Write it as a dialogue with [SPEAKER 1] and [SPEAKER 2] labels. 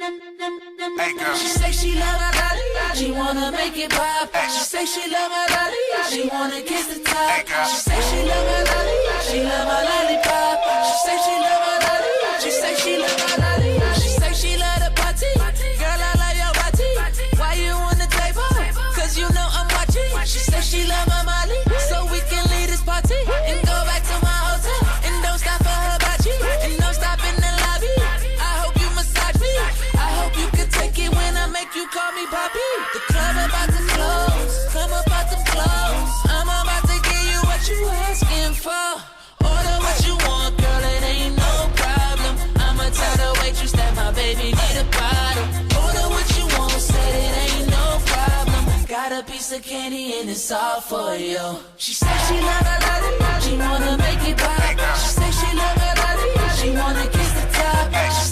[SPEAKER 1] Hey girl.
[SPEAKER 2] She say she love my body, she wanna make it pop. She say she love my body, she wanna kiss the top.
[SPEAKER 1] Hey girl.
[SPEAKER 2] She say she love my body, she love my lollipop. She say she love my body, she say she love my body. She say she love the party, girl I love your body. Why you on the table? Cause you know I'm watching. She say she love my Molly, so we can leave this party and go back to my hotel. And don't stop for her body, and don't stop in the lobby. I hope you massage me, I hope you can take it when I make you call me Poppy. The club about to close, come about them clothes. I'm about to give you what you asking for. Order what you want, girl, it ain't no problem. I'ma tell the waitress that my baby need a bottle. Order what you want, said it ain't no problem. Got a piece of candy and it's all for you. She say she love her body, she wanna make it pop. She say she love her body, she wanna kiss the top. She